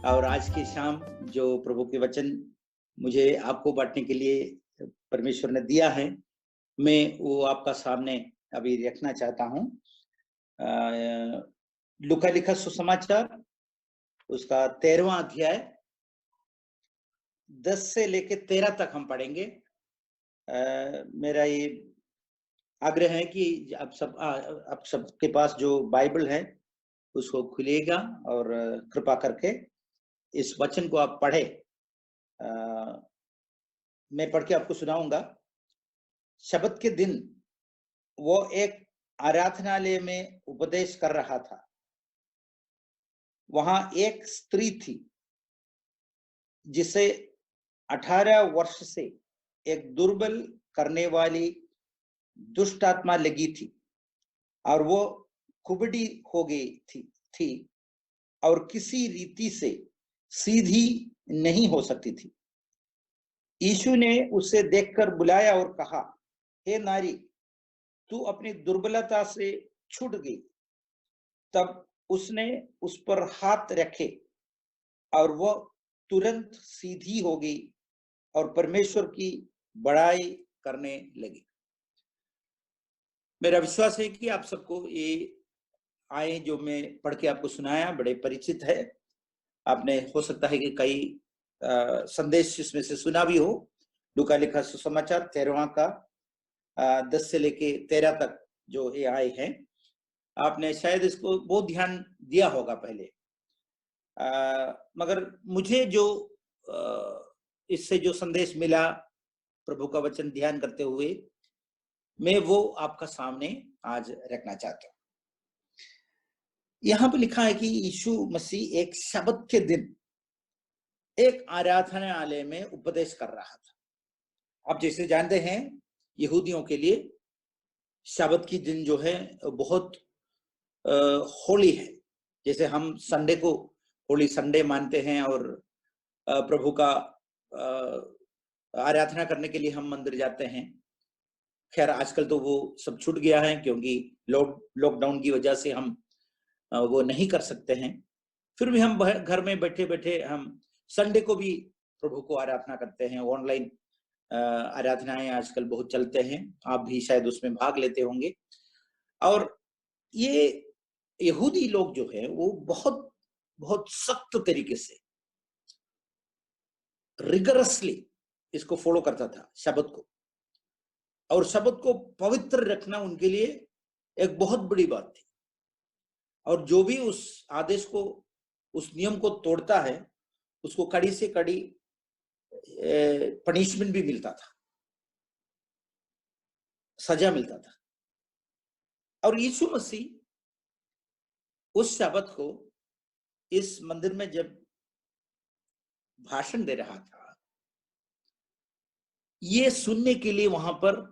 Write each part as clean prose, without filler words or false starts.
और आज की शाम जो प्रभु के वचन मुझे आपको बांटने के लिए परमेश्वर ने दिया है, मैं वो आपका सामने अभी रखना चाहता हूँ। लूका लिखा सुसमाचार उसका 13वां अध्याय 10 से लेके 13 तक हम पढ़ेंगे। मेरा ये आग्रह है कि आप सबके पास जो बाइबल है उसको खुलिएगा और कृपा करके इस वचन को आप पढ़े। मैं पढ़ के आपको सुनाऊंगा। शब्द के दिन वो एक आराधनालय में उपदेश कर रहा था। वहां एक स्त्री थी जिसे 18 वर्ष से एक दुर्बल करने वाली दुष्ट आत्मा लगी थी और वो कुबड़ी हो गई थी और किसी रीति से सीधी नहीं हो सकती थी। यीशु ने उसे देखकर बुलाया और कहा, हे नारी, तू अपनी दुर्बलता से छूट गई। तब उसने उस पर हाथ रखे और वह तुरंत सीधी हो गई और परमेश्वर की बड़ाई करने लगी। मेरा विश्वास है कि आप सबको ये आए जो मैं पढ़ के आपको सुनाया बड़े परिचित है। आपने हो सकता है कि कई संदेश इसमें से सुना भी हो। लूका लिखा सुसमाचार 13वां का 10 से लेके 13 तक जो ये आए हैं, आपने शायद इसको बहुत ध्यान दिया होगा पहले। मगर मुझे जो इससे जो संदेश मिला प्रभु का वचन ध्यान करते हुए, मैं वो आपका सामने आज रखना चाहता हूं। यहां पर लिखा है कि यीशु मसीह एक शब्द के दिन एक आराधनालय में उपदेश कर रहा था। आप जैसे जानते हैं, यहूदियों के लिए शब्द की दिन जो है बहुत होली है। जैसे हम संडे को होली संडे मानते हैं और प्रभु का आराधना करने के लिए हम मंदिर जाते हैं। खैर आजकल तो वो सब छूट गया है क्योंकि लॉकडाउन की वजह से हम वो नहीं कर सकते हैं। फिर भी हम घर में बैठे बैठे हम संडे को भी प्रभु को आराधना करते हैं। ऑनलाइन आराधनाएं आजकल बहुत चलते हैं, आप भी शायद उसमें भाग लेते होंगे। और ये यहूदी लोग जो है वो बहुत बहुत सख्त तरीके से रिगरसली इसको फॉलो करता था शब्द को, और शब्द को पवित्र रखना उनके लिए एक बहुत बड़ी बात थी। और जो भी उस आदेश को, उस नियम को तोड़ता है, उसको कड़ी से कड़ी पनिशमेंट भी मिलता था, सजा मिलता था। और यीशु मसीह उस शब्द को इस मंदिर में जब भाषण दे रहा था, ये सुनने के लिए वहां पर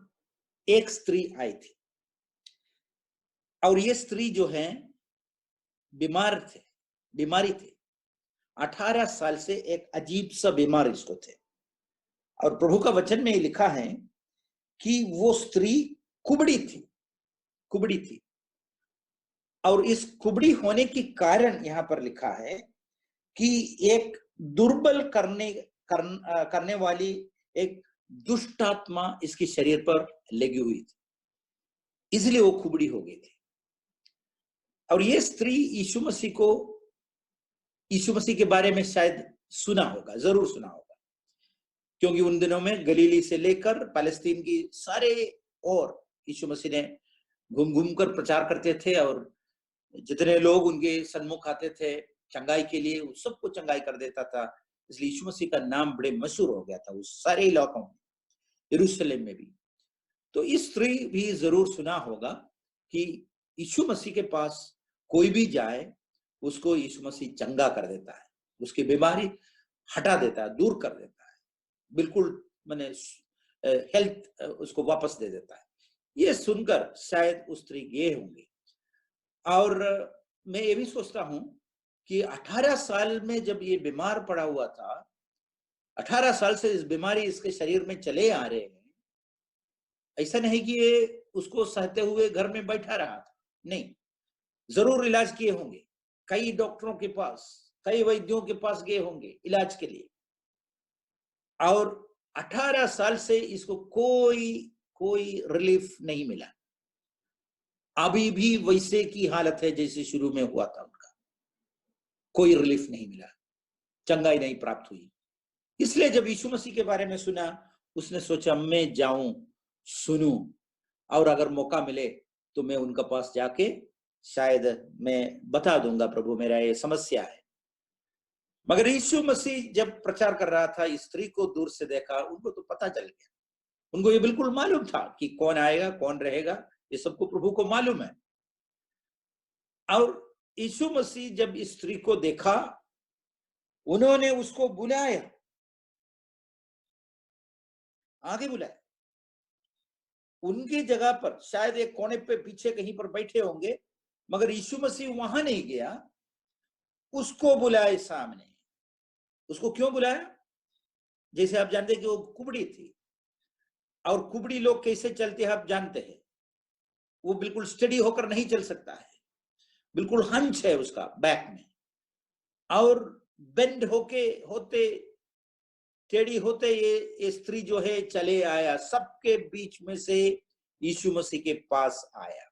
एक स्त्री आई थी। और ये स्त्री जो है बीमारी थे। 18 साल से एक अजीब सा बीमार इसको थे। और प्रभु का वचन में लिखा है कि वो स्त्री कुबड़ी थी। और इस कुबड़ी होने की कारण यहां पर लिखा है कि एक दुर्बल करने वाली एक दुष्ट आत्मा इसके शरीर पर लगी हुई थी, इसलिए वो कुबड़ी हो गई थी। और ये स्त्री यीशु मसीह के बारे में शायद जरूर सुना होगा, क्योंकि उन दिनों में गलीली से लेकर पैलेस्तीन की सारे और यीशु मसीह ने घूम कर प्रचार करते थे। और जितने लोग उनके सन्मुख आते थे चंगाई के लिए, उस सबको चंगाई कर देता था। इसलिए यीशु मसीह का नाम बड़े मशहूर हो गया था उस सारे इलाकों में, यरूशलेम में भी। तो इस स्त्री भी जरूर सुना होगा कि यीशु मसीह के पास कोई भी जाए उसको यीशु मसीह चंगा कर देता है, उसकी बीमारी हटा देता है, दूर कर देता है, बिल्कुल माने हेल्थ उसको वापस दे देता है। ये सुनकर शायद उस स्त्री गए होंगे। और मैं ये भी सोचता हूं कि 18 साल में जब ये बीमार पड़ा हुआ था, 18 साल से इस बीमारी इसके शरीर में चले आ रहे हैं। ऐसा नहीं कि ये उसको सहते हुए घर में बैठा रहा था, नहीं, जरूर इलाज किए होंगे, कई डॉक्टरों के पास, कई वैद्यों के पास गए होंगे इलाज के लिए, और 18 साल से इसको कोई कोई रिलीफ नहीं मिला। अभी भी वैसे की हालत है जैसे शुरू में हुआ था उनका, कोई रिलीफ नहीं मिला, चंगाई नहीं प्राप्त हुई। इसलिए जब यीशु मसीह के बारे में सुना, उसने सोचा मैं जाऊं, सुनूं, और अगर मौका मिले तो मैं उनका पास जाके शायद मैं बता दूंगा, प्रभु मेरा ये समस्या है। मगर यीशु मसीह जब प्रचार कर रहा था, स्त्री को दूर से देखा, उनको तो पता चल गया, उनको ये बिल्कुल मालूम था कि कौन आएगा कौन रहेगा, ये सबको प्रभु को मालूम है। और यीशु मसीह जब स्त्री को देखा, उन्होंने उसको बुलाया, आगे बुलाया, उनकी जगह पर शायद एक कोने पे पीछे कहीं पर बैठे होंगे, मगर यीशु मसीह वहां नहीं गया, उसको बुलाए सामने। उसको क्यों बुलाया? जैसे आप जानते हैं कि वो कुबड़ी थी, और कुबड़ी लोग कैसे चलते हैं आप जानते हैं, वो बिल्कुल स्टडी होकर नहीं चल सकता है, बिल्कुल हंच है उसका बैक में, और बेंड होते टेढ़ी होते ये स्त्री जो है चले आया, सबके बीच में से यीशु मसीह के पास आया।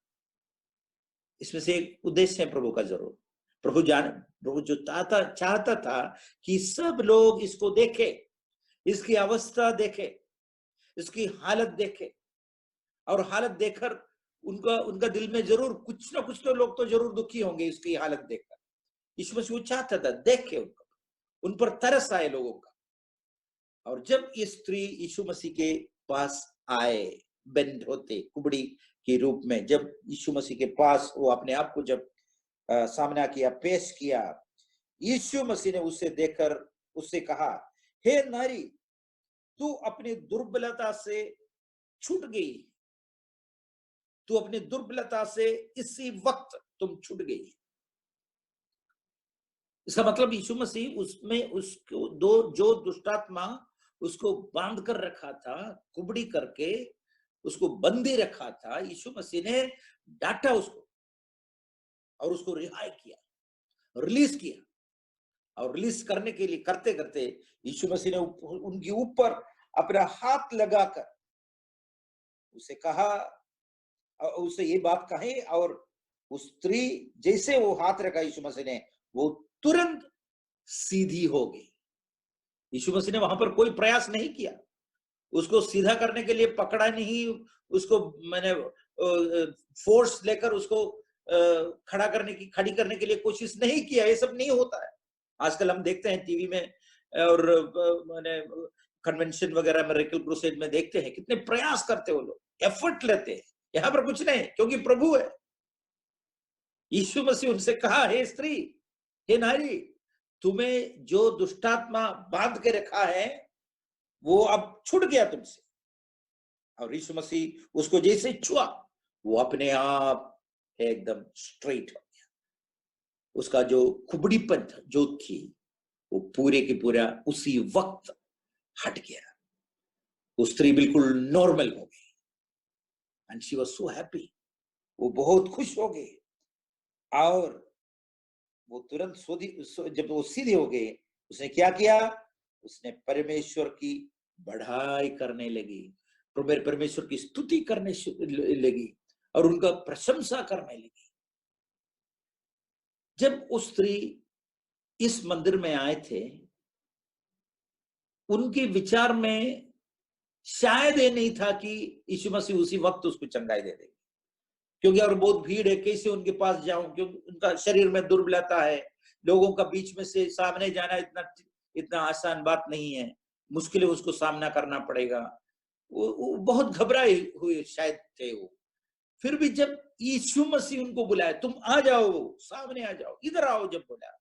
इसमें से एक उद्देश्य है प्रभु का जरूर। प्रभु जो चाहता था कि सब लोग इसको देखे, इसकी अवस्था देखे, इसकी हालत देखे, और हालत देखकर उनका दिल में जरूर कुछ ना कुछ तो लोग तो जरूर दुखी होंगे इसकी हालत देखकर। यीशु मसीह वो चाहता था देखे उनको, उन पर तरस आए लोगों का। और जब ये स्त्री यीशु मसीह के पास आए, बेंड होते कुबड़ी के रूप में, जब यीशु मसीह के पास वो अपने आप को जब सामना किया, पेश किया, यीशु मसीह ने उसे देखकर उससे कहा, हे नारी, तू अपनी दुर्बलता से छूट गई, तू अपनी दुर्बलता से इसी वक्त तुम छूट गई। इसका मतलब यीशु मसीह उसमें उसको जो दुष्टात्मा उसको बांध कर रखा था, कुबड़ी करके उसको बंदी रखा था, यीशु मसीह ने डांटा उसको और उसको रिहाई किया, रिलीज किया। और रिलीज करने के लिए करते करते यीशु मसीह ने उनके ऊपर अपना हाथ लगाकर उसे कहा, उसे ये बात कही, और उस स्त्री जैसे वो हाथ रखा यीशु मसीह ने, वो तुरंत सीधी हो गई। यीशु मसीह ने वहां पर कोई प्रयास नहीं किया, उसको सीधा करने के लिए पकड़ा नहीं, उसको मैंने फोर्स लेकर उसको खड़ी करने के लिए कोशिश नहीं किया। ये सब नहीं होता है। आजकल हम देखते हैं टीवी में और मैंने कन्वेंशन वगैरह में, रेकल क्रूसेड में देखते हैं कितने प्रयास करते हैं वो लोग, एफर्ट लेते हैं। यहाँ पर कुछ नहीं, क्योंकि प्रभु है। यीशु मसीह उनसे कहा, हे स्त्री, हे नारी, तुम्हें जो दुष्टात्मा बांध के रखा है वो अब छूट गया तुमसे। और यीशु मसीह उसको जैसे छुआ, वो अपने आप एकदम स्ट्रेट हो गया। उसका जो कुबड़ीपन जो थी वो पूरे की पूरा उसी वक्त हट गया। वो स्त्री बिल्कुल नॉर्मल हो गई, and she was so happy. वो बहुत खुश हो गई, और वो तुरंत जब वो सीधी हो गई, उसने क्या किया? उसने परमेश्वर की बढ़ाई करने लगी, परमेश्वर की स्तुति करने लगी, और उनका प्रशंसा करने लगी। जब उस स्त्री इस मंदिर में आए थे, उनके विचार में शायद ये नहीं था कि यीशु मसीह उसी वक्त उसको चंगाई दे देंगे, क्योंकि और बहुत भीड़ है, कैसे उनके पास जाऊं, क्योंकि उनका शरीर में दुर्बलता है। लोगों का बीच में से सामने जाना इतना आसान बात नहीं है, मुश्किल उसको सामना करना पड़ेगा। वो बहुत घबराए हुए शायद थे वो। फिर भी जब यीशु मसीह उनको बुलाया, तुम आ जाओ, सामने आ जाओ, इधर आओ, जब बोला,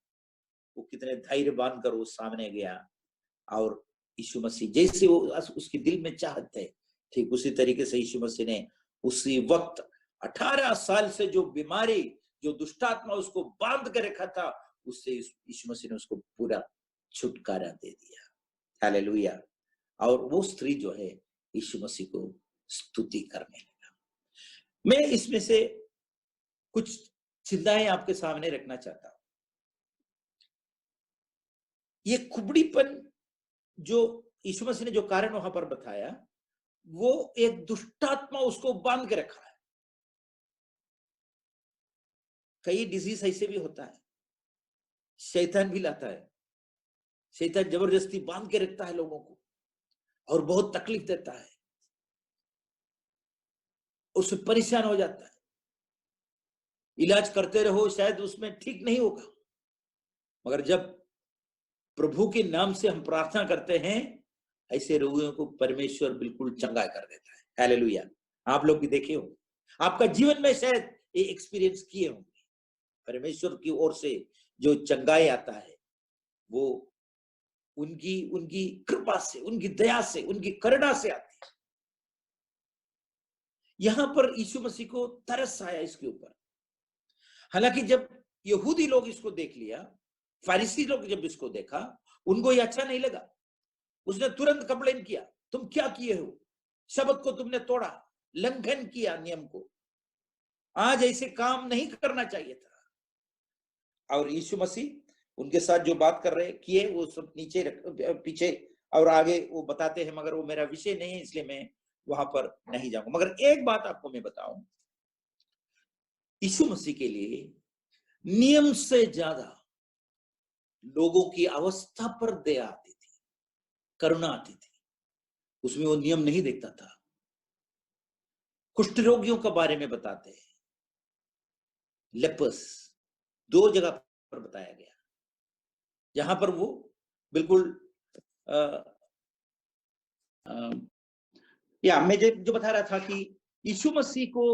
वो कितने धैर्य बांध कर वो सामने गया। और यीशु मसीह जैसे वो उसके दिल में चाहत थे, ठीक उसी तरीके से यीशु मसीह ने उसी वक्त 18 साल से जो बीमारी, जो दुष्टात्मा उसको बांध के रखा था, उससे यीशु मसीह ने उसको पूरा छुटकारा दे दिया। हालेलुया। और वो स्त्री जो है यीशु मसीह को स्तुति करने लगा। मैं इसमें से कुछ चिंताएं आपके सामने रखना चाहता हूं। ये कुबड़ीपन जो यीशु मसीह ने जो कारण वहां पर बताया, वो एक दुष्टात्मा उसको बांध के रखा है। कई डिजीज ऐसे भी होता है, शैतान भी लाता है, शैतान जबरदस्ती बांध के रखता है लोगों को और बहुत तकलीफ देता है, उससे परेशान हो जाता है, इलाज करते रहो शायद उसमें ठीक नहीं होगा, मगर जब प्रभु के नाम से हम प्रार्थना करते हैं, ऐसे रोगियों को परमेश्वर बिल्कुल चंगा कर देता है। हालेलुया। आप लोग भी देखे हो, आपका जीवन में शायद ये एक्सपीरियंस किए होंगे, परमेश्वर की ओर से जो चंगाई आता है वो उनकी उनकी कृपा से, उनकी दया से, उनकी करुणा से आती है। यहां पर यीशु मसीह को तरस आया इसके ऊपर। हालांकि जब यहूदी लोग इसको देख लिया, फारिसी लोग जब इसको देखा, उनको ये अच्छा नहीं लगा। उसने तुरंत कंप्लेन किया, तुम क्या किए हो, शब्द को तुमने तोड़ा, लंघन किया नियम को, आज ऐसे काम नहीं करना चाहिए था। और यीशु मसीह उनके साथ जो बात कर रहे किए वो सब नीचे पीछे और आगे वो बताते हैं, मगर वो मेरा विषय नहीं है, इसलिए मैं वहां पर नहीं जाऊंगा। मगर एक बात आपको मैं बताऊं, यीशु मसीह के लिए नियम से ज्यादा लोगों की अवस्था पर दया आती थी, करुणा आती थी। उसमें वो नियम नहीं देखता था। कुष्ठ रोगियों के बारे में बताते हैं, लेपर्स, 2 जगह पर बताया गया जहां पर वो बिल्कुल या मैं जो बता रहा था कि यीशु मसीह को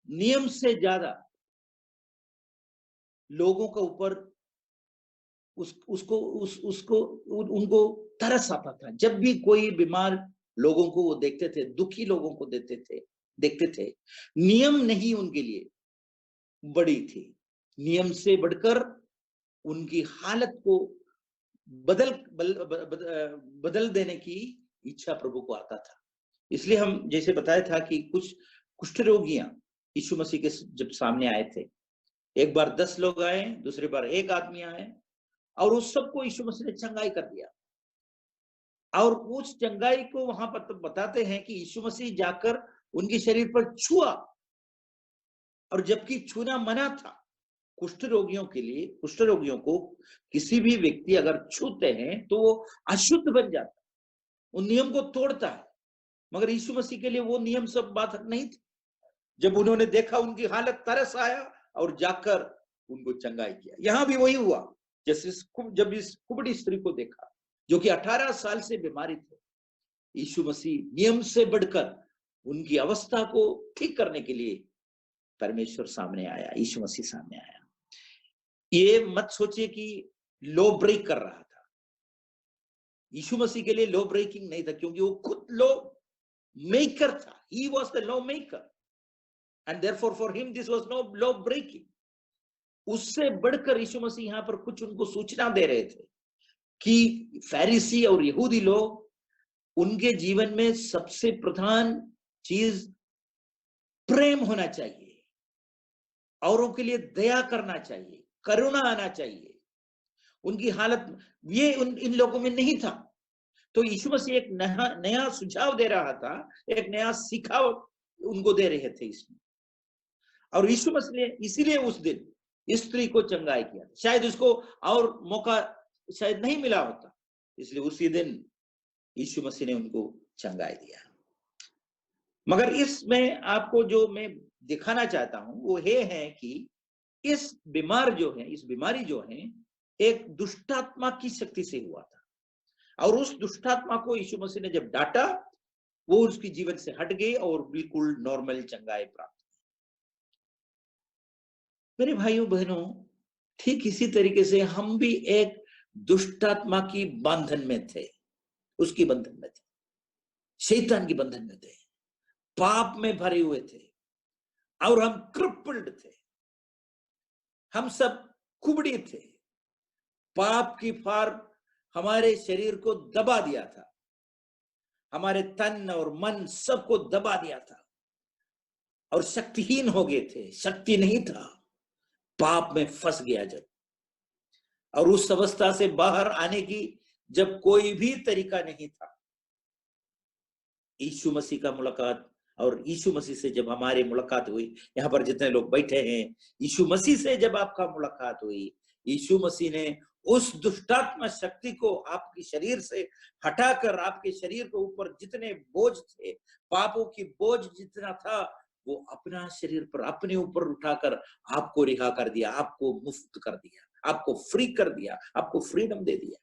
नियम से ज्यादा लोगों के ऊपर उनको तरस आता था। जब भी कोई बीमार लोगों को वो देखते थे, दुखी लोगों को देखते थे, नियम नहीं उनके लिए बड़ी थी, नियम से बढ़कर उनकी हालत को बदल देने की इच्छा प्रभु को आता था। इसलिए हम जैसे बताया था कि कुछ कुष्ठ रोगियां यीशु मसीह के जब सामने आए थे, एक बार 10 लोग आए, दूसरी बार 1 आदमी आए, और उस सबको यीशु मसीह ने चंगाई कर दिया। और उस चंगाई को वहां पर बताते हैं कि यीशु मसीह जाकर उनके शरीर पर छुआ, और जबकि छूना मना था कुष्ठ रोगियों के लिए, कुष्ठ रोगियों को किसी भी व्यक्ति अगर छूते हैं तो वो अशुद्ध बन जाता है, उन नियम को तोड़ता है। मगर यीशु मसीह के लिए वो नियम सब बात नहीं थी। जब उन्होंने देखा उनकी हालत, तरस आया और जाकर उनको चंगाई किया। यहां भी वही हुआ, जैसे जब इस कुबड़ी स्त्री को देखा जो कि 18 साल से बीमारी थे, यीशु मसीह नियम से बढ़कर उनकी अवस्था को ठीक करने के लिए परमेश्वर सामने आया, यीशु मसीह सामने आया। ये मत सोचिए कि लॉ ब्रेक कर रहा था। यीशु मसीह के लिए लॉ ब्रेकिंग नहीं था, क्योंकि वो खुद लॉ मेकर था। He was the lawmaker and therefore for him this was no law breaking. उससे बढ़कर यीशु मसीह यहां पर कुछ उनको सूचना दे रहे थे कि फरीसी और यहूदी लोग, उनके जीवन में सबसे प्रधान चीज प्रेम होना चाहिए, औरों के लिए दया करना चाहिए, करुणा आना चाहिए। उनकी हालत ये इन लोगों में नहीं था। तो यीशु मसीह एक नया सुझाव दे रहा था, एक नया सिखाव उनको दे रहे थे इसमें। और यीशु मसीह ने इसीलिए उस दिन इस स्त्री को चंगाई किया। शायद उसको और मौका शायद नहीं मिला होता, इसलिए उसी दिन यीशु मसीह ने उनको चंगाई दिया। मगर इसमें आपको जो मैं दिखाना चाहता हूं वो ये है कि इस बीमार जो है, इस बीमारी जो है, एक दुष्टात्मा की शक्ति से हुआ था। और उस दुष्टात्मा को यीशु मसीह ने जब डांटा, वो उसकी जीवन से हट गई और बिल्कुल नॉर्मल चंगाई प्राप्त। मेरे भाइयों बहनों, ठीक इसी तरीके से हम भी एक दुष्टात्मा की बंधन में थे, उसकी बंधन में थे, शैतान की बंधन में थे, पाप में भरे हुए थे, और हम क्रिपल्ड थे। हम सब कुबड़ी थे। पाप की फार हमारे शरीर को दबा दिया था, हमारे तन और मन सबको दबा दिया था, और शक्तिहीन हो गए थे, शक्ति नहीं था। पाप में फंस गया जब, और उस अवस्था से बाहर आने की जब कोई भी तरीका नहीं था, यीशु मसीह का मुलाकात, और यीशु मसीह से जब हमारी मुलाकात हुई, यहाँ पर जितने लोग बैठे हैं, यीशु मसीह से जब आपका मुलाकात हुई, यीशु मसीह ने उस दुष्टात्मा शक्ति को आपके शरीर से हटाकर आपके शरीर के ऊपर जितने बोझ थे, पापों की बोझ जितना था, वो अपना शरीर पर अपने ऊपर उठाकर आपको रिहा कर दिया, आपको मुक्त कर दिया, आपको फ्री कर दिया, आपको फ्रीडम दे दिया।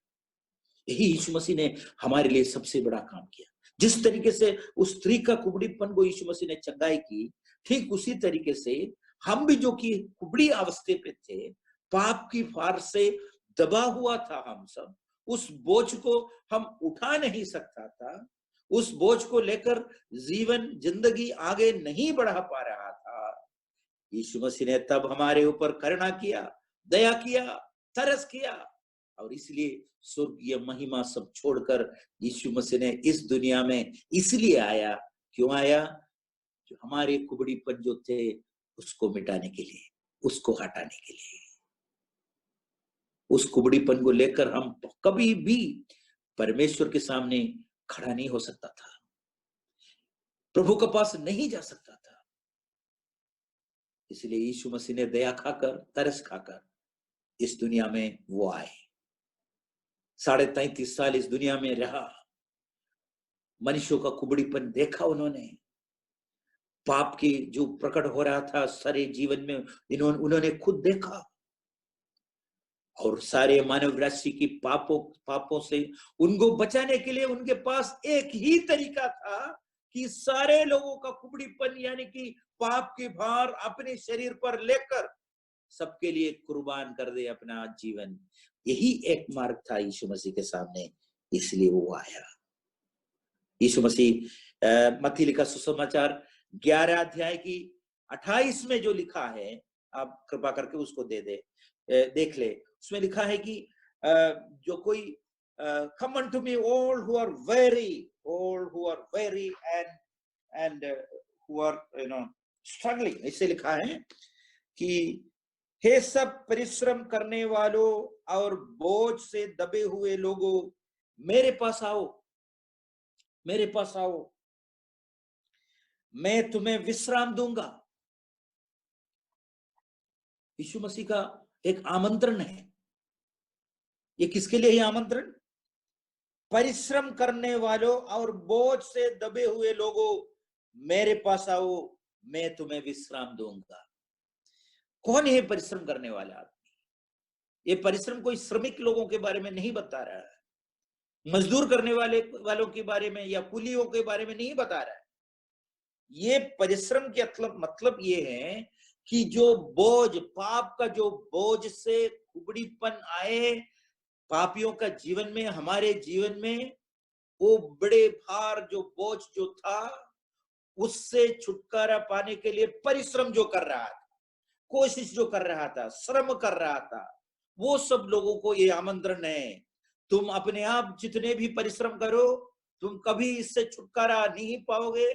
यही यीशु मसीह ने हमारे लिए सबसे बड़ा काम किया। जिस तरीके से उस स्त्री का कुबड़ीपन को यीशु मसीह ने चंगाई की, ठीक उसी तरीके से हम भी जो कि कुबड़ी अवस्था पे थे, पाप की फार से दबा हुआ था हम सब, उस बोझ को हम उठा नहीं सकता था, उस बोझ को लेकर जीवन जिंदगी आगे नहीं बढ़ा पा रहा था। यीशु मसीह ने तब हमारे ऊपर करुणा किया, दया किया, तरस किया, और इसलिए स्वर्गीय महिमा सब छोड़कर यीशु मसीह ने इस दुनिया में इसलिए आया। क्यों आया? जो हमारे कुबड़ीपन जो थे उसको मिटाने के लिए, उसको हटाने के लिए। उस कुबड़ीपन को लेकर हम कभी भी परमेश्वर के सामने खड़ा नहीं हो सकता था, प्रभु के पास नहीं जा सकता था। इसलिए यीशु मसीह ने दया खाकर, तरस खाकर इस दुनिया में वो आए। 33.5 साल इस दुनिया में रहा, मनुष्यों का कुबड़ीपन देखा उन्होंने, पाप की जो प्रकट हो रहा था सारे जीवन में उन्होंने खुद देखा, और सारे मानव राशि की पापों से उनको बचाने के लिए उनके पास एक ही तरीका था कि सारे लोगों का कुबड़ीपन यानी कि पाप की भार अपने शरीर पर लेकर सबके लिए कुर्बान कर दे अपना जीवन। यही एक मार्ग था यीशु मसीह के सामने, इसलिए वो आया। यीशु मसीह मत्ती लिखा सुसमाचार 11 अध्याय की 28 में जो लिखा है, आप कृपा करके उसको देख ले। उसमें लिखा है कि जो कोई come unto me all who are weary and who are struggling, ऐसे लिखा है कि हे सब परिश्रम करने वालों और बोझ से दबे हुए लोगों, मेरे पास आओ, मेरे पास आओ, मैं तुम्हें विश्राम दूंगा। यीशु मसीह का एक आमंत्रण है। ये किसके लिए है आमंत्रण? परिश्रम करने वालों और बोझ से दबे हुए लोगों, मेरे पास आओ, मैं तुम्हें विश्राम दूंगा। कौन है परिश्रम करने वाला आदमी? ये परिश्रम कोई श्रमिक लोगों के बारे में नहीं बता रहा है, मजदूर करने वालों के बारे में या कुलियों के बारे में नहीं बता रहा है। ये परिश्रम के मतलब ये है कि जो बोझ, पाप का जो बोझ से कुबड़ीपन आए पापियों का जीवन में, हमारे जीवन में, वो बड़े भार जो बोझ जो था उससे छुटकारा पाने के लिए परिश्रम जो कर रहा था, कोशिश जो कर रहा था, श्रम कर रहा था, वो सब लोगों को ये आमंत्रण है। तुम अपने आप जितने भी परिश्रम करो, तुम कभी इससे छुटकारा नहीं पाओगे,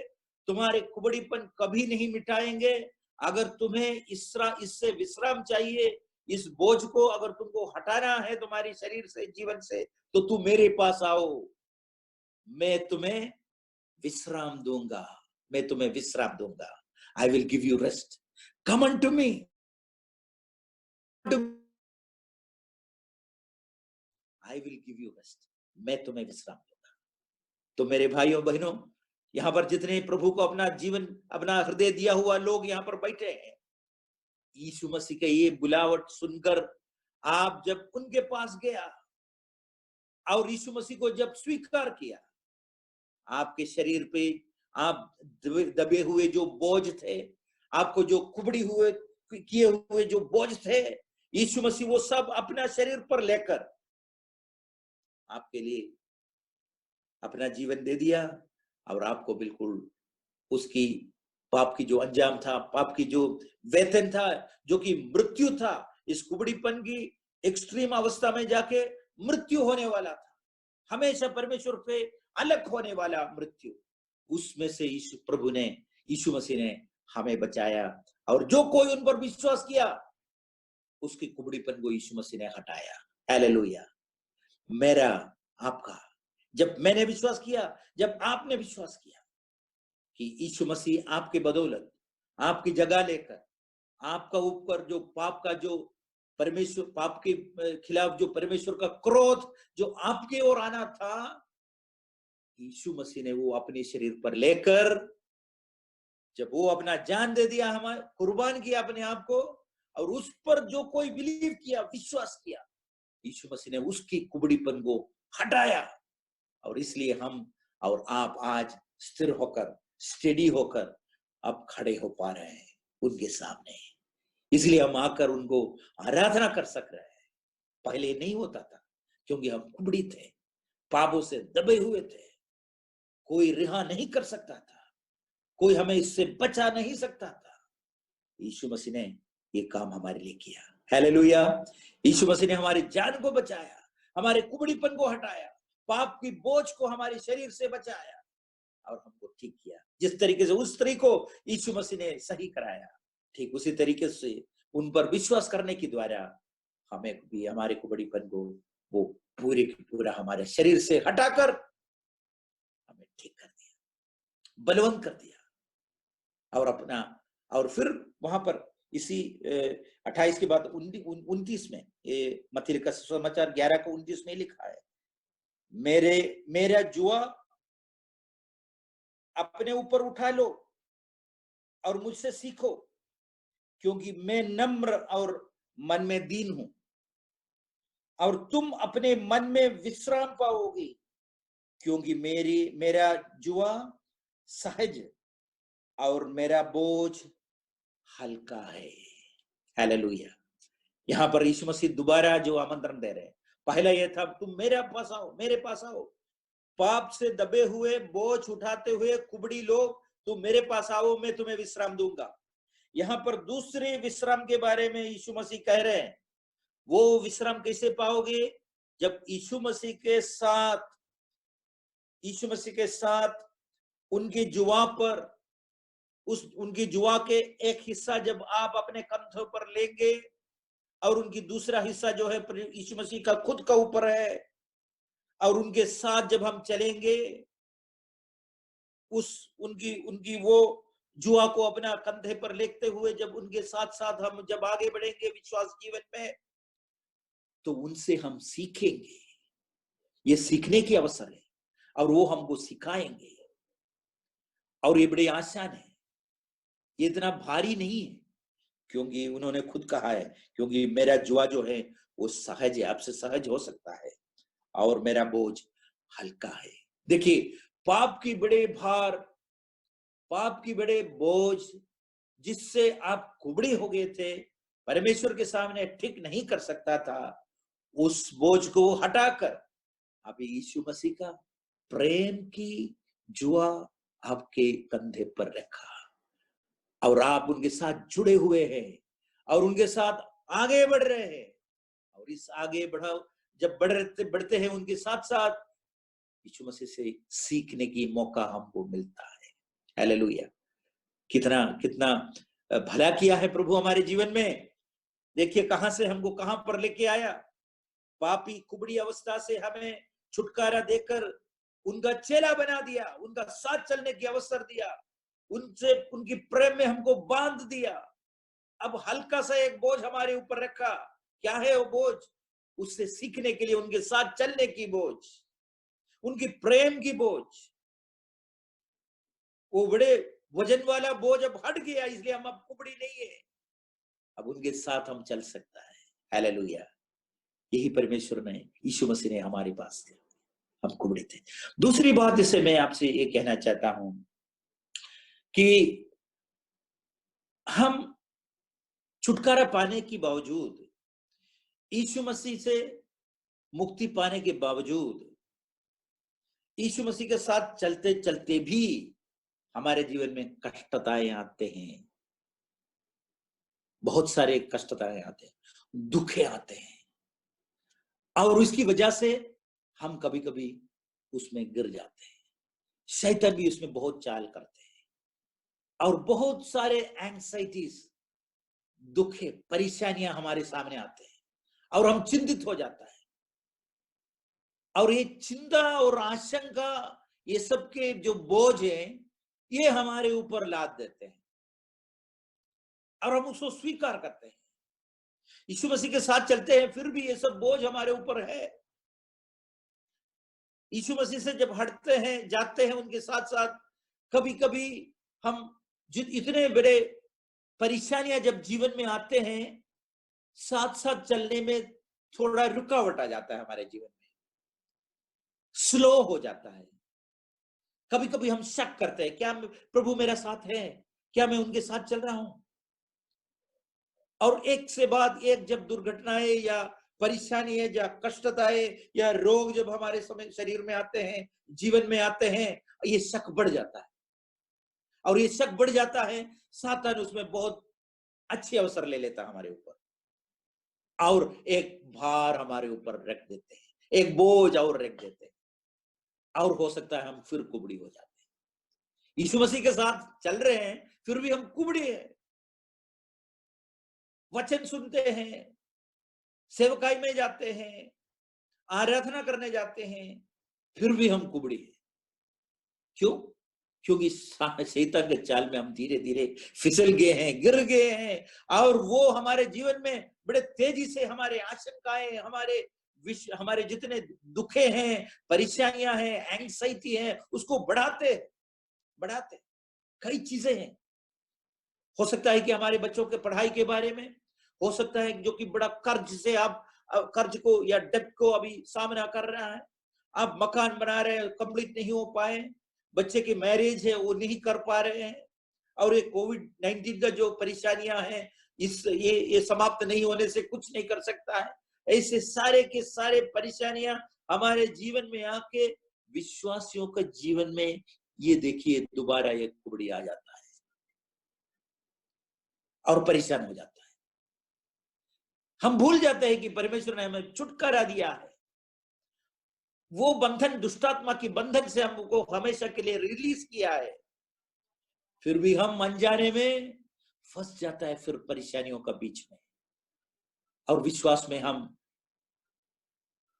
तुम्हारे कुबड़ीपन कभी नहीं मिटाएंगे। अगर तुम्हें इससे विश्राम चाहिए, इस बोझ को अगर तुमको हटाना है तुम्हारी शरीर से, जीवन से, तो तुम मेरे पास आओ, मैं तुम्हें विश्राम दूंगा, मैं तुम्हें विश्राम दूंगा। I will give you rest, come unto me, I will give you rest, मैं तुम्हें विश्राम दूंगा। तो मेरे भाइयों बहनों, यहाँ पर जितने प्रभु को अपना जीवन, अपना हृदय दिया हुआ लोग यहाँ पर बैठे हैं, यीशु मसीह के ये बुलावट सुनकर आप जब उनके पास गया और यीशु मसीह को जब स्वीकार किया, आपके शरीर पे आप दबे हुए जो बोझ थे, आपको जो कुबड़ी हुए किए हुए जो बोझ थे, यीशु मसीह वो सब अपना शरीर पर लेकर आपके लिए अपना जीवन दे दिया, और आपको बिल्कुल उसकी पाप की जो अंजाम था, पाप की जो वेतन था, जो कि मृत्यु था, इस कुबड़ीपन की एक्सट्रीम अवस्था में जाके मृत्यु होने वाला था, हमेशा परमेश्वर पे अलग होने वाला मृत्यु, उसमें से यीशु मसीह ने हमें बचाया। और जो कोई उन पर विश्वास किया, उसकी कुबड़ीपन को यीशु मसीह ने हटाया। हालेलुया। मेरा आपका, जब मैंने विश्वास किया, जब आपने विश्वास किया कि यीशु मसीह आपके बदौलत, आपकी जगह लेकर, आपका ऊपर जो पाप का जो परमेश्वर, पाप के खिलाफ जो परमेश्वर का क्रोध जो आपके ओर आना था, यीशु मसीह ने वो अपने शरीर पर लेकर, जब वो अपना जान दे दिया, हमारे कुर्बान किया अपने आप को, और उस पर जो कोई बिलीव किया, विश्वास किया, यीशु मसीह ने उसकी कुबड़ीपन को हटाया। और इसलिए हम और आप आज स्थिर होकर, स्टेडी होकर अब खड़े हो पा रहे हैं उनके सामने। इसलिए हम आकर उनको आराधना कर सक रहे हैं। पहले नहीं होता था, क्योंकि हम कुबड़ी थे, पापों से दबे हुए थे, कोई रिहा नहीं कर सकता था, कोई हमें इससे बचा नहीं सकता था। यीशु मसीह ने ये काम हमारे लिए किया। हालेलुया। यीशु मसीह ने हमारी जान को बचाया, हमारे कुबड़ीपन को हटाया, पाप की बोझ को हमारे शरीर से बचाया और हमको ठीक किया। जिस तरीके से उस स्त्री को यीशु मसीह ने सही कराया, ठीक उसी तरीके से उन पर विश्वास करने के द्वारा हमें भी हमारे कुबड़ीपन को वो पूरे की पूरा हमारे शरीर से हटाकर हमें ठीक कर दिया, बलवंत कर दिया। और अपना, और फिर वहां पर इसी 28 के बाद 29 में, मत्ती का सुसमाचार 11 को 29 में लिखा है, मेरा जुआ अपने ऊपर उठा लो और मुझसे सीखो, क्योंकि मैं नम्र और मन में दीन हूं, और तुम अपने मन में विश्राम पाओगे, क्योंकि मेरा जुआ सहज और मेरा बोझ हल्का है। हालेलुया। यहाँ पर यीशु मसीह दोबारा जो आमंत्रण दे रहे हैं, पहला यह था, तुम मेरे पास आओ, मेरे पास आओ, पाप से दबे हुए, बोझ उठाते हुए कुबड़ी लोग, तुम मेरे पास आओ, मैं तुम्हें विश्राम दूंगा। यहाँ पर दूसरे विश्राम के बारे में यीशु मसीह कह रहे हैं। वो विश्राम कैसे पाओगे? जब यीशु मसीह के साथ उनकी जुआ पर, उनकी जुआ के एक हिस्सा जब आप अपने कंधों पर लेंगे, और उनकी दूसरा हिस्सा जो है यीशु मसीह का खुद का ऊपर है, और उनके साथ जब हम चलेंगे, उनकी उनकी वो जुआ को अपना कंधे पर लेते हुए जब उनके साथ साथ हम जब आगे बढ़ेंगे विश्वास जीवन में, तो उनसे हम सीखेंगे। ये सीखने की अवसर है, और वो हमको सिखाएंगे। और ये बड़े आसान है, ये इतना भारी नहीं है, क्योंकि उन्होंने खुद कहा है, क्योंकि मेरा जुआ जो है वो सहज है, आपसे सहज हो सकता है, और मेरा बोझ हल्का है। देखिए, पाप की बड़े बोझ जिससे आप कुबड़े हो गए थे, परमेश्वर के सामने ठीक नहीं कर सकता था, उस बोझ को हटाकर अभी यीशु मसीह का प्रेम की जुआ आपके कंधे पर रखा, और आप उनके साथ जुड़े हुए हैं, और उनके साथ आगे बढ़ रहे हैं। और इस आगे जब बढ़ते हैं, उनके साथ साथ यीशु मसीह से सीखने की मौका हमको मिलता है। हालेलुया। कितना कितना भला किया है प्रभु हमारे जीवन में। देखिए कहां से हमको कहां पर लेके आया। पापी कुबड़ी अवस्था से हमें छुटकारा देकर उनका चेला बना दिया, उनका साथ चलने की अवसर दिया, उनसे उनकी प्रेम में हमको बांध दिया। अब हल्का सा एक बोझ हमारे ऊपर रखा। क्या है वो बोझ? उससे सीखने के लिए, उनके साथ चलने की बोझ, उनकी प्रेम की बोझ। वो बड़े वजन वाला बोझ अब हट गया, इसलिए हम अब कुबड़ी नहीं है, अब उनके साथ हम चल सकता है। हालेलुया। यही परमेश्वर ने, यीशु मसीह ने हमारे पास थे, हम कुबड़े थे। दूसरी बात इसे मैं आपसे ये कहना चाहता हूं कि हम छुटकारा पाने के बावजूद, यीशु मसीह से मुक्ति पाने के बावजूद, यीशु मसीह के साथ चलते चलते भी हमारे जीवन में कष्टताएं आते हैं, बहुत सारे कष्टताएं आते हैं, दुखे आते हैं, और उसकी वजह से हम कभी कभी उसमें गिर जाते हैं। शैतान भी उसमें बहुत चाल करते हैं, और बहुत सारे एंग्जाइटीज, दुखे, परेशानियां हमारे सामने आते हैं, और हम चिंतित हो जाता है, और ये चिंता और आशंका, ये सब के जो बोझ है, ये हमारे ऊपर लाद देते हैं और हम उसको स्वीकार करते हैं। यीशु मसीह के साथ चलते हैं, फिर भी ये सब बोझ हमारे ऊपर है। यीशु मसीह से जब हटते हैं, जाते हैं, उनके साथ साथ कभी कभी हम इतने बड़े परेशानियां जब जीवन में आते हैं, साथ साथ चलने में थोड़ा रुकावट आ जाता है, हमारे जीवन में स्लो हो जाता है। कभी कभी हम शक करते हैं, क्या प्रभु मेरा साथ है, क्या मैं उनके साथ चल रहा हूं? और एक से बाद एक जब दुर्घटनाएं या परेशानी है या कष्टताएं या रोग जब हमारे समय शरीर में आते हैं, जीवन में आते हैं, ये शक बढ़ जाता है। और ये शक बढ़ जाता है, सातान उसमें बहुत अच्छे अवसर ले लेता है हमारे ऊपर, और एक भार हमारे ऊपर रख देते हैं, एक बोझ और रख देते हैं, और हो सकता है हम फिर कुबड़ी हो जाते हैं। यीशु मसीह के साथ चल रहे हैं, फिर भी हम कुबड़ी हैं। वचन सुनते हैं, सेवकाई में जाते हैं, आराधना करने जाते हैं, फिर भी हम कुबड़ी हैं। क्यों? क्योंकि शैतान के जाल में हम धीरे धीरे फिसल गए हैं, गिर गए हैं, और वो हमारे जीवन में बड़े तेजी से हमारे आशंकाएं, हमारे जितने दुखे हैं, परेशानियां हैं, एंग्जाइटी है, उसको बढ़ाते बढ़ाते कई चीजें हैं। हो सकता है कि हमारे बच्चों के पढ़ाई के बारे में, हो सकता है जो कि बड़ा कर्ज से आप कर्ज को या डेब्ट को अभी सामना कर रहा है, आप मकान बना रहे हैं, कंप्लीट नहीं हो पाए, बच्चे की मैरिज है वो नहीं कर पा रहे हैं, और ये कोविड-19 का जो परेशानियां हैं, ये समाप्त नहीं होने से कुछ नहीं कर सकता है। ऐसे सारे के सारे परेशानियां हमारे जीवन में आके विश्वासियों के जीवन में, ये देखिए दोबारा ये कुबड़ी आ जाता है और परेशान हो जाता है। हम भूल जाते हैं कि परमेश्वर ने हमें छुटकारा दिया है। वो बंधन, दुष्टात्मा की बंधन से हमको हमेशा के लिए रिलीज किया है, फिर भी हम अनजाने में फंस जाता है फिर परेशानियों का बीच में, और विश्वास में हम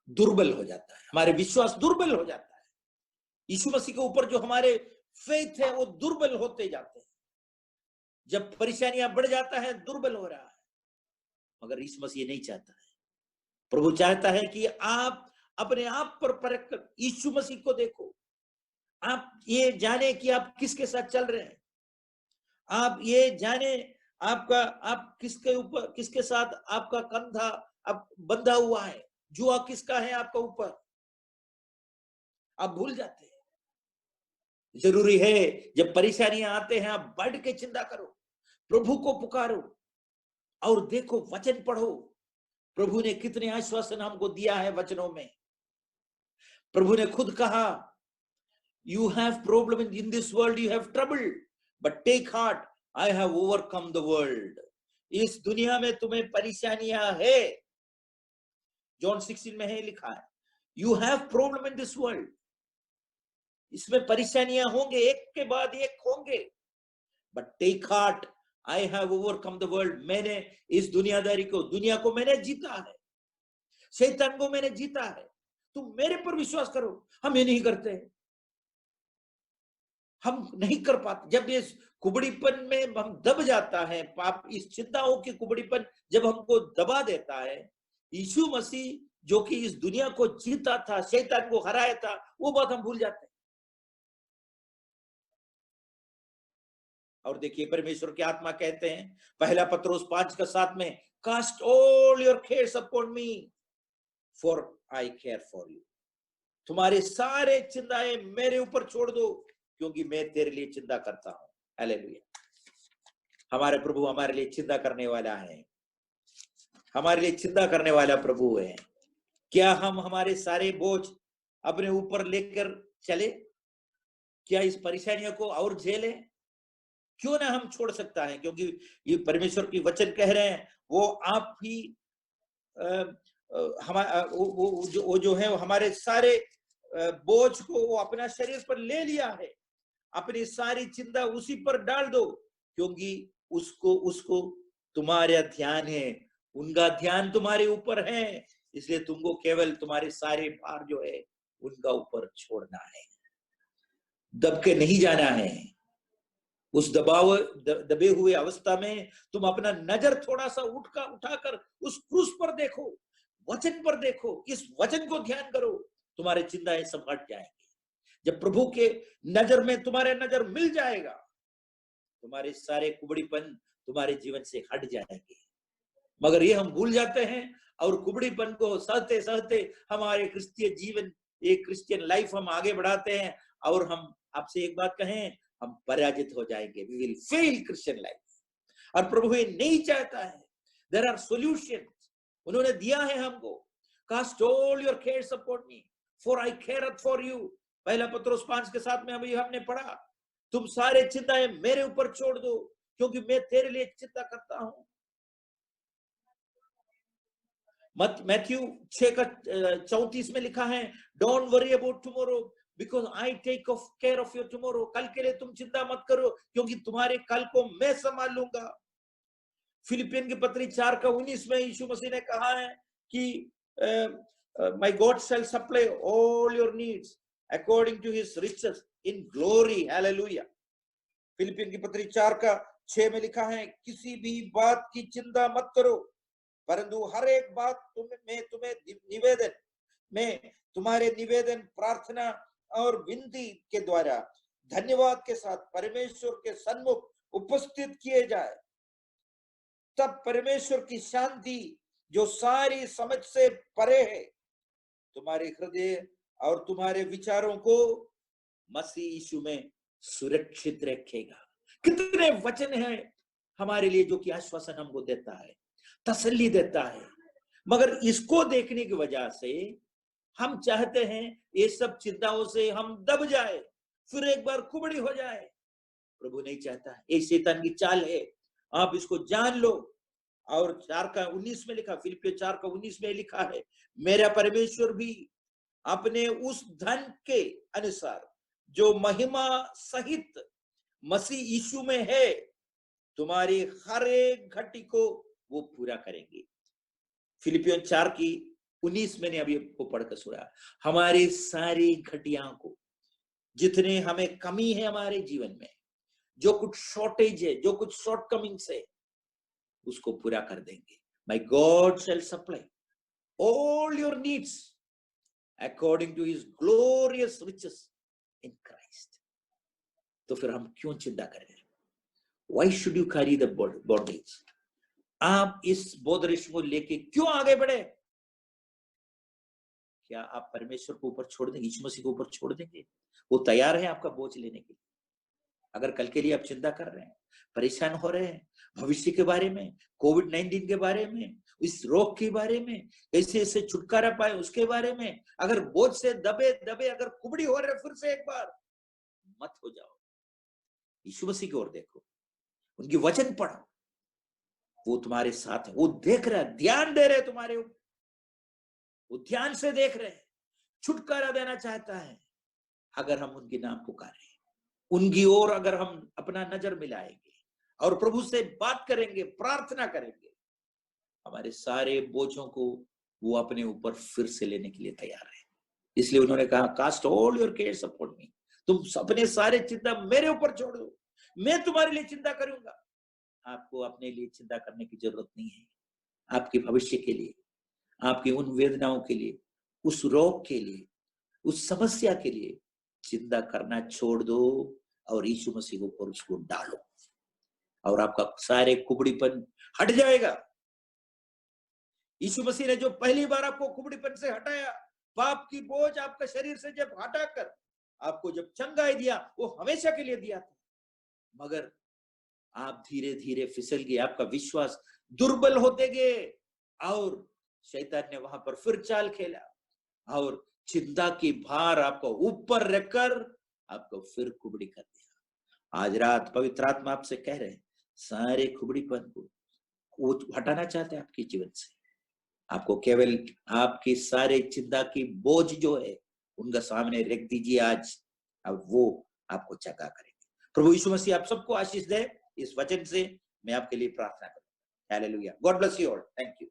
दुर्बल हो जाता है, हमारे विश्वास दुर्बल हो जाता है। यीशु मसीह के ऊपर जो हमारे फेथ है वो दुर्बल होते जाते हैं। जब परेशानियां बढ़ जाता है, दुर्बल हो रहा है, मगर यीशु मसीह नहीं चाहता है। प्रभु चाहता है कि आप अपने आप पर परख कर यीशु मसीह को देखो, आप ये जाने कि आप किसके साथ चल रहे हैं, आप ये जाने आप किसके साथ आपका कंधा अब बंधा हुआ है, जुआ किसका है आपका ऊपर, आप भूल जाते हैं। जरूरी है जब परेशानियां आते हैं, आप बढ़ के चिंता करो, प्रभु को पुकारो और देखो, वचन पढ़ो। प्रभु ने कितने आश्वासन हमको दिया है वचनों में। प्रभु ने खुद कहा, you have problem in this world, you have trouble, but take heart, I have overcome the world. इस दुनिया में तुम्हें परेशानियां है, जॉन 16 में है लिखा है, you have problem in this world. इसमें परेशानियां होंगे, एक के बाद एक होंगे, but take heart, I have overcome the world. मैंने इस दुनियादारी को, दुनिया को मैंने जीता है, शैतान को मैंने जीता है, तुम मेरे पर विश्वास करो। हम ये नहीं करते, हम नहीं कर पाते। जब ये कुबड़ीपन में हम दब जाता है, पाप इस चिंताओं की कुबड़ीपन जब हमको दबा देता है, यीशु मसीह जो कि इस दुनिया को जीता था, शैतान को हराया था, वो बात हम भूल जाते हैं। और देखिए परमेश्वर की आत्मा कहते हैं, पहला पत्रोस 5:7 में, cast all your cares upon me, for I care for you. तुम्हारे सारे चिंताएं मेरे ऊपर छोड़ दो, क्योंकि मैं तेरे लिए चिंता करता हूं। हालेलुया। हमारे प्रभु हमारे लिए चिंता करने वाला है, हमारे लिए चिंता करने वाला प्रभु है। क्या हम हमारे सारे बोझ अपने ऊपर लेकर चले? क्या इस परेशानियों को और झेले? क्यों ना हम छोड़ सकता है, क्योंकि ये परमेश्वर की वचन कह रहे हैं, वो आप ही वो जो है हमारे सारे बोझ को वो अपना शरीर पर ले लिया है। अपनी सारी चिंता उसी पर डाल दो, क्योंकि उसको तुम्हारा ध्यान है, उनका ध्यान तुम्हारे ऊपर है। इसलिए तुमको केवल तुम्हारे सारे भार जो है उनका ऊपर छोड़ना है, दब के नहीं जाना है। उस दबे हुए अवस्था में तुम अपना नजर थोड़ा सा उठाकर उस क्रूस पर देखो, वचन पर देखो, इस वचन को ध्यान करो, तुम्हारे चिंताएं सब हट जाएंगे। जब प्रभु के नजर में तुम्हारे नजर मिल जाएगा, तुम्हारे सारे कुबड़ीपन तुम्हारे जीवन से हट जाएंगे। मगर ये हम भूल जाते हैं और कुबड़ीपन को सहते सहते हमारे क्रिश्चियन जीवन, एक क्रिश्चियन लाइफ हम आगे बढ़ाते हैं, और हम आपसे एक बात कहें, हम पराजित हो जाएंगे। We will fail Christian life. और प्रभु ये नहीं चाहता है। देयर आर सॉल्यूशंस, उन्होंने दिया है हमको। Cast all your cares upon me for I careth for you. पहला पत्रोस 5 के 7 में अभी हमने पढ़ा, तुम सारे चिंताएं मेरे ऊपर छोड़ दो क्योंकि मैं तेरे लिए चिंता करता हूं। मैथ्यू 6 का 34 में लिखा है, don't worry about tomorrow because I take care of your tomorrow. कल के लिए तुम चिंता मत करो क्योंकि तुम्हारे कल को मैं संभाल लूंगा। फिलिपियन की पत्री 4 का 19 में यीशु मसीह ने कहा है कि my God shall supply all your needs according to his riches in glory. Hallelujah. Philippian की पत्री 4 का 6 में लिखा है, किसी भी बात की चिंता मत करो परंतु हर एक बात तुम्हारे निवेदन, प्रार्थना और विनती के द्वारा धन्यवाद के साथ परमेश्वर के सन्मुख उपस्थित किए जाए। तब परमेश्वर की शांति जो सारी समझ से परे है तुम्हारे हृदय और तुम्हारे विचारों को मसीह यीशु में सुरक्षित रखेगा। कितने वचन हैं हमारे लिए जो कि आश्वासन हमको देता है, तसल्ली देता है। मगर इसको देखने की वजह से हम चाहते हैं ये सब चिंताओं से हम दब जाए, फिर एक बार कुबड़ी हो जाए। प्रभु नहीं चाहता है, ये शैतान की चाल है, आप इसको जान लो। और 4 का 19 में लिखा, फिलिपियों 4 का 19 में लिखा है, मेरा परमेश्वर भी अपने उस धन के अनुसार जो महिमा सहित मसीह यीशु में है तुम्हारी हर एक घटी को वो पूरा करेंगे। फिलिपियों 4 की 19 मैंने अभी आपको पढ़कर सुना, हमारी सारी घटियाओं को, जितने हमें कमी है हमारे जीवन में, जो कुछ शॉर्टेज है, जो कुछ शॉर्टकमिंग्स है, उसको पूरा कर देंगे। My God shall supply all your needs according to his glorious riches in Christ. तो फिर हम क्यों चिंता करें? Why should you carry the bodies? आप इस बोधरिश को लेके क्यों आगे बढ़े? क्या आप परमेश्वर को ऊपर छोड़ देंगे, यीशु मसीह को ऊपर छोड़ देंगे? वो तैयार है आपका बोझ लेने के लिए। अगर कल के लिए आप चिंता कर रहे हैं, परेशान हो रहे हैं, भविष्य के बारे में, कोविड-19 के बारे में, इस रोग के बारे में, कैसे इससे छुटकारा पाए उसके बारे में, अगर बोझ से दबे दबे अगर कुबड़ी हो रहे, फिर से एक बार मत हो जाओ। यीशु मसीह की ओर देखो, उनकी वचन पढ़ो, वो तुम्हारे साथ है, वो देख रहा है, ध्यान दे रहे तुम्हारे ऊपर, वो ध्यान से देख रहे हैं, छुटकारा देना चाहता है। अगर हम उनके नाम पुकारें, उनकी ओर अगर हम अपना नजर मिलाएंगे और प्रभु से बात करेंगे, प्रार्थना करेंगे, हमारे सारे बोझों को वो अपने ऊपर फिर से लेने के लिए तैयार है। इसलिए उन्होंने कहा, cast all your cares upon me, तुम अपने सारे चिंता मेरे ऊपर छोड़ दो, मैं तुम्हारे लिए चिंता करूंगा। आपको अपने लिए चिंता करने की जरूरत नहीं है। आपके भविष्य के लिए, आपकी उन वेदनाओं के लिए, उस रोग के लिए, उस समस्या के लिए चिंता करना छोड़ दो और यीशु मसीह के ऊपर उसको डालो और आपका सारे कुबड़ीपन हट जाएगा। यीशु मसीह ने जो पहली बार आपको कुबड़ीपन से हटाया, पाप की बोझ आपका शरीर से जब हटाकर आपको जब चंगाई दिया, वो हमेशा के लिए दिया था। मगर आप धीरे धीरे फिसल गए, आपका विश्वास दुर्बल होते गए और शैतान ने वहां पर फिर चाल खेला और चिंता की भार आपको ऊपर रखकर आपको फिर कुबड़ी कर दिया। आज रात पवित्र आत्मा आपसे कह रहे हैं, सारे कुबड़ीपन को वो हटाना चाहते हैं आपके जीवन से। आपको केवल आपकी सारे चिंता की बोझ जो है उनका सामने रख दीजिए आज, अब वो आपको चंगा करेंगे। प्रभु यीशु मसीह आप सबको आशीष दे। इस वचन से मैं आपके लिए प्रार्थना करूंगा। Hallelujah. God bless you all. Thank you.